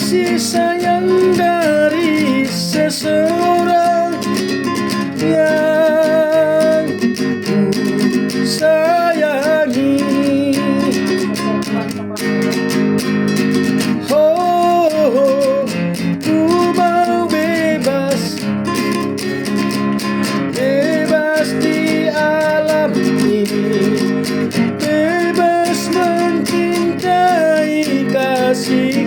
kasih sayang dari seseorang yang ku sayangi. Oh, ku mau bebas, bebas di alam ini, bebas mencintai kasih.